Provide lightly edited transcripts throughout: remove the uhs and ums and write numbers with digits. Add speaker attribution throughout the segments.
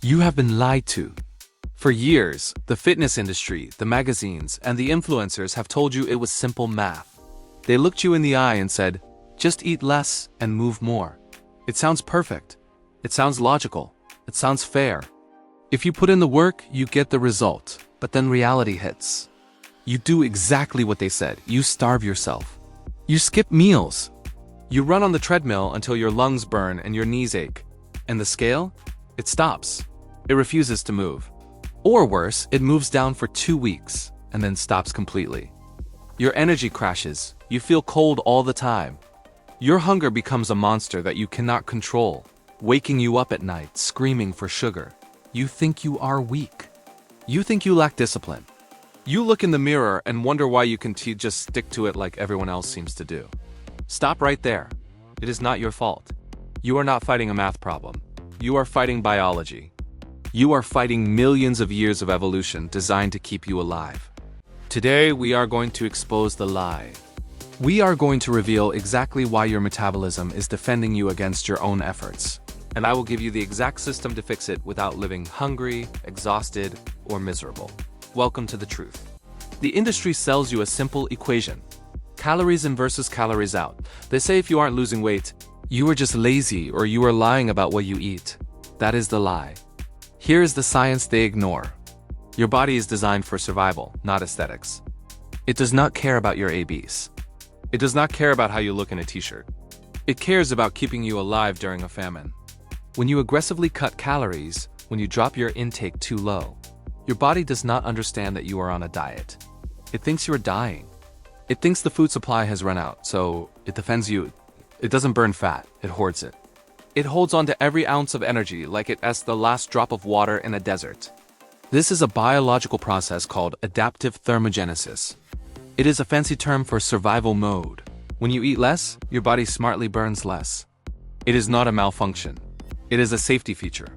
Speaker 1: You have been lied to. For years, the fitness industry, the magazines, and the influencers have told you it was simple math. They looked you in the eye and said, just eat less and move more. It sounds perfect. It sounds logical. It sounds fair. If you put in the work, you get the result. But then reality hits. You do exactly what they said. You starve yourself. You skip meals. You run on the treadmill until your lungs burn and your knees ache. And the scale? It stops. It refuses to move. Or worse, it moves down for 2 weeks and then stops completely. Your energy crashes. You feel cold all the time. Your hunger becomes a monster that you cannot control, waking you up at night, screaming for sugar. You think you are weak. You think you lack discipline. You look in the mirror and wonder why you can just stick to it like everyone else seems to do. Stop right there. It is not your fault. You are not fighting a math problem. You are fighting biology. You are fighting millions of years of evolution designed to keep you alive. Today, we are going to expose the lie. We are going to reveal exactly why your metabolism is defending you against your own efforts. And I will give you the exact system to fix it without living hungry, exhausted, or miserable. Welcome to the truth. The industry sells you a simple equation. Calories in versus calories out. They say if you aren't losing weight, you are just lazy or you are lying about what you eat. That is the lie. Here is the science they ignore. Your body is designed for survival, not aesthetics. It does not care about your ABs. It does not care about how you look in a t-shirt. It cares about keeping you alive during a famine. When you aggressively cut calories, when you drop your intake too low, your body does not understand that you are on a diet. It thinks you are dying. It thinks the food supply has run out, so it defends you. It doesn't burn fat, it hoards it. It holds on to every ounce of energy like it's the last drop of water in a desert. This is a biological process called adaptive thermogenesis. It is a fancy term for survival mode. When you eat less, your body smartly burns less. It is not a malfunction. It is a safety feature.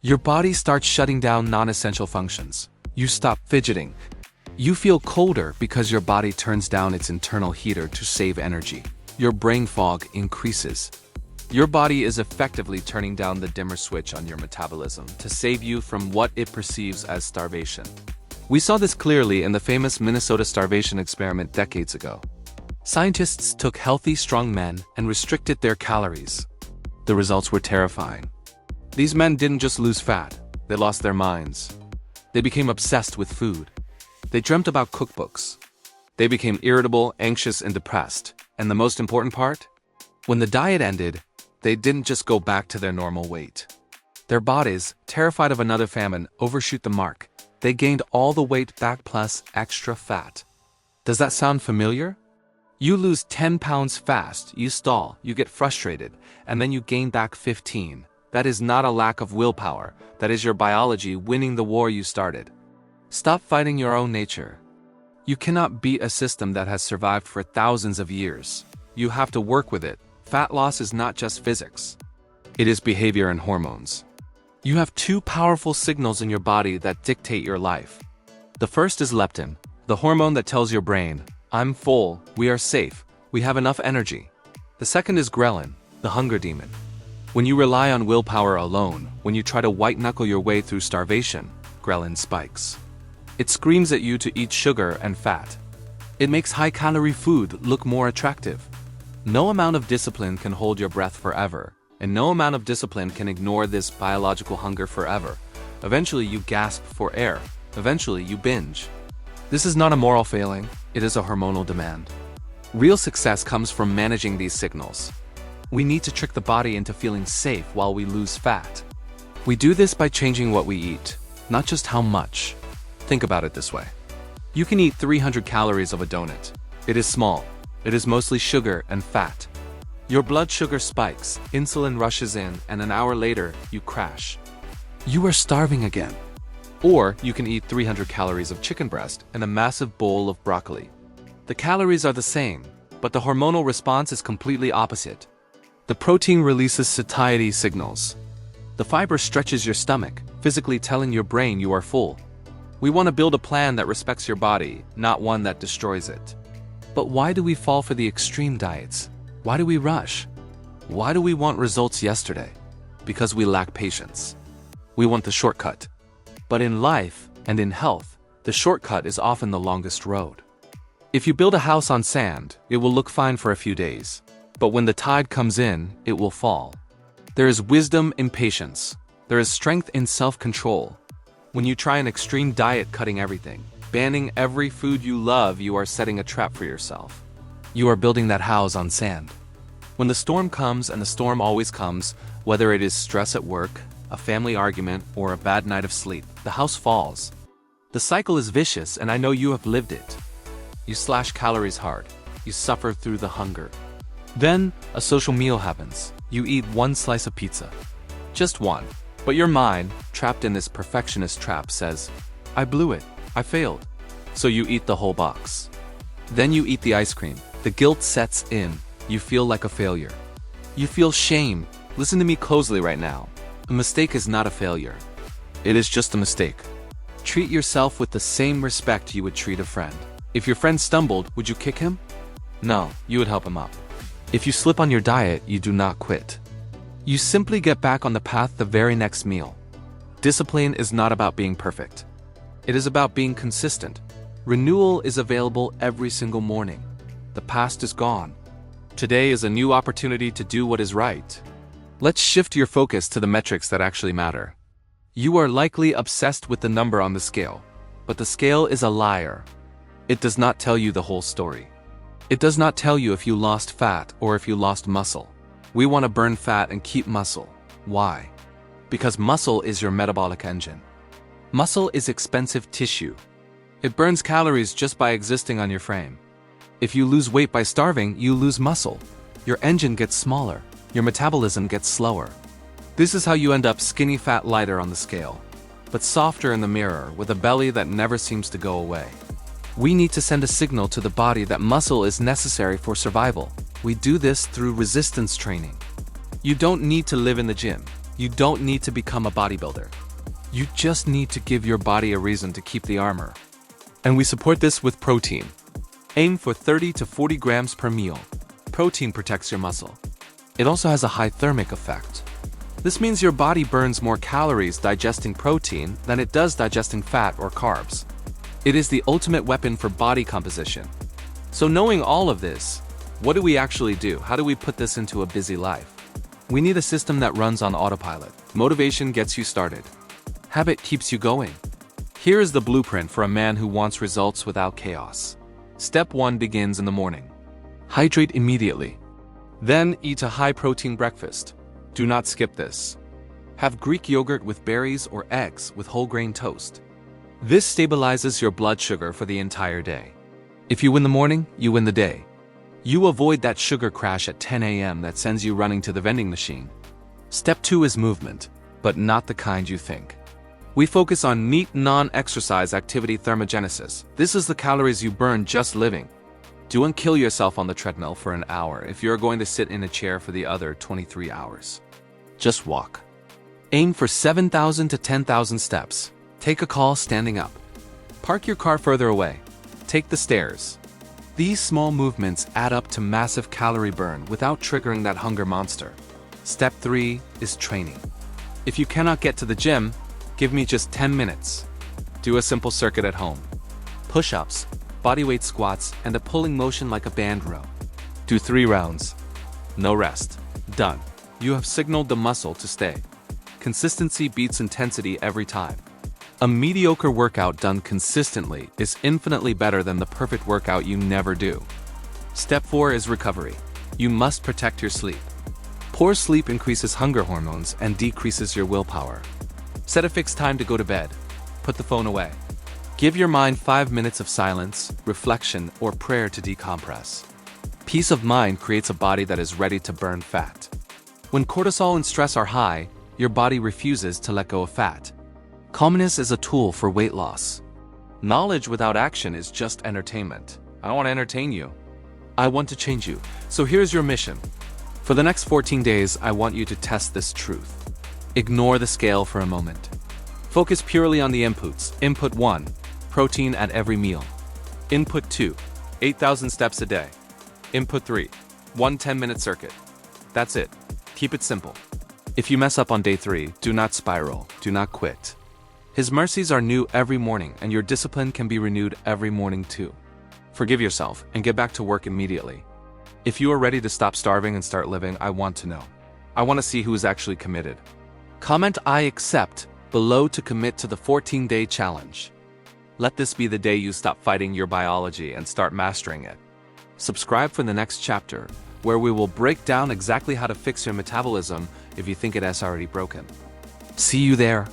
Speaker 1: Your body starts shutting down non-essential functions. You stop fidgeting. You feel colder because your body turns down its internal heater to save energy. Your brain fog increases. Your body is effectively turning down the dimmer switch on your metabolism to save you from what it perceives as starvation. We saw this clearly in the famous Minnesota starvation experiment decades ago. Scientists took healthy, strong men and restricted their calories. The results were terrifying. These men didn't just lose fat, they lost their minds. They became obsessed with food. They dreamt about cookbooks. They became irritable, anxious, and depressed. And the most important part? When the diet ended, they didn't just go back to their normal weight. Their bodies, terrified of another famine, overshoot the mark. They gained all the weight back plus extra fat. Does that sound familiar? You lose 10 pounds fast, you stall, you get frustrated, and then you gain back 15. That is not a lack of willpower. That is your biology winning the war you started. Stop fighting your own nature. You cannot beat a system that has survived for thousands of years. You have to work with it. Fat loss is not just physics. It is behavior and hormones. You have two powerful signals in your body that dictate your life. The first is leptin, the hormone that tells your brain, I'm full, we are safe, we have enough energy. The second is ghrelin, the hunger demon. When you rely on willpower alone, when you try to white-knuckle your way through starvation, ghrelin spikes. It screams at you to eat sugar and fat. It makes high-calorie food look more attractive. No amount of discipline can hold your breath forever, and no amount of discipline can ignore this biological hunger forever. Eventually you gasp for air. Eventually you binge. This is not a moral failing, it is a hormonal demand. Real success comes from managing these signals. We need to trick the body into feeling safe while we lose fat. We do this by changing what we eat, not just how much. Think about it this way. You can eat 300 calories of a donut. It is small. It is mostly sugar and fat. Your blood sugar spikes, insulin rushes in, and an hour later, you crash. You are starving again. Or you can eat 300 calories of chicken breast and a massive bowl of broccoli. The calories are the same, but the hormonal response is completely opposite. The protein releases satiety signals. The fiber stretches your stomach, physically telling your brain you are full. We want to build a plan that respects your body, not one that destroys it. But why do we fall for the extreme diets? Why do we rush? Why do we want results yesterday? Because we lack patience. We want the shortcut. But in life and in health, the shortcut is often the longest road. If you build a house on sand, it will look fine for a few days. But when the tide comes in, it will fall. There is wisdom in patience. There is strength in self-control. When you try an extreme diet cutting everything, banning every food you love, you are setting a trap for yourself. You are building that house on sand. When the storm comes, and the storm always comes, whether it is stress at work, a family argument, or a bad night of sleep, the house falls. The cycle is vicious, and I know you have lived it. You slash calories hard. You suffer through the hunger. Then, a social meal happens. You eat one slice of pizza. Just one. But your mind, trapped in this perfectionist trap, says, I blew it. I failed. So you eat the whole box. Then you eat the ice cream. The guilt sets in. You feel like a failure. You feel shame. Listen to me closely right now. A mistake is not a failure. It is just a mistake. Treat yourself with the same respect you would treat a friend. If your friend stumbled, would you kick him? No, you would help him up. If you slip on your diet, you do not quit. You simply get back on the path the very next meal. Discipline is not about being perfect. It is about being consistent. Renewal is available every single morning. The past is gone. Today is a new opportunity to do what is right. Let's shift your focus to the metrics that actually matter. You are likely obsessed with the number on the scale, but the scale is a liar. It does not tell you the whole story. It does not tell you if you lost fat or if you lost muscle. We want to burn fat and keep muscle. Why? Because muscle is your metabolic engine. Muscle is expensive tissue. It burns calories just by existing on your frame. If you lose weight by starving, you lose muscle. Your engine gets smaller. Your metabolism gets slower. This is how you end up skinny fat lighter on the scale, but softer in the mirror with a belly that never seems to go away. We need to send a signal to the body that muscle is necessary for survival. We do this through resistance training. You don't need to live in the gym. You don't need to become a bodybuilder. You just need to give your body a reason to keep the armor. And we support this with protein. Aim for 30 to 40 grams per meal. Protein protects your muscle. It also has a high thermic effect. This means your body burns more calories digesting protein than it does digesting fat or carbs. It is the ultimate weapon for body composition. So knowing all of this, what do we actually do? How do we put this into a busy life? We need a system that runs on autopilot. Motivation gets you started. Habit keeps you going. Here is the blueprint for a man who wants results without chaos. Step 1 begins in the morning. Hydrate immediately. Then eat a high-protein breakfast. Do not skip this. Have Greek yogurt with berries or eggs with whole grain toast. This stabilizes your blood sugar for the entire day. If you win the morning, you win the day. You avoid that sugar crash at 10 a.m. that sends you running to the vending machine. Step 2 is movement, but not the kind you think. We focus on neat non-exercise activity thermogenesis. This is the calories you burn just living. Don't kill yourself on the treadmill for an hour if you're going to sit in a chair for the other 23 hours. Just walk. Aim for 7,000 to 10,000 steps. Take a call standing up. Park your car further away. Take the stairs. These small movements add up to massive calorie burn without triggering that hunger monster. Step 3 is training. If you cannot get to the gym, give me just 10 minutes. Do a simple circuit at home. Push-ups, bodyweight squats, and a pulling motion like a band row. Do 3 rounds. No rest. Done. You have signaled the muscle to stay. Consistency beats intensity every time. A mediocre workout done consistently is infinitely better than the perfect workout you never do. Step 4 is recovery. You must protect your sleep. Poor sleep increases hunger hormones and decreases your willpower. Set a fixed time to go to bed. Put the phone away. Give your mind 5 minutes of silence, reflection, or prayer to decompress. Peace of mind creates a body that is ready to burn fat. When cortisol and stress are high, your body refuses to let go of fat. Calmness is a tool for weight loss. Knowledge without action is just entertainment. I don't want to entertain you. I want to change you. So here's your mission. For the next 14 days, I want you to test this truth. Ignore the scale for a moment. Focus purely on the inputs. Input 1, protein at every meal. Input 2, 8,000 steps a day. Input 3, one 10-minute circuit. That's it. Keep it simple. If you mess up on day 3, do not spiral, do not quit. His mercies are new every morning, and your discipline can be renewed every morning too. Forgive yourself and get back to work immediately. If you are ready to stop starving and start living, I want to know. I want to see who is actually committed. Comment "I accept" below to commit to the 14-day challenge. Let this be the day you stop fighting your biology and start mastering it. Subscribe for the next chapter, where we will break down exactly how to fix your metabolism if you think it has already broken. See you there.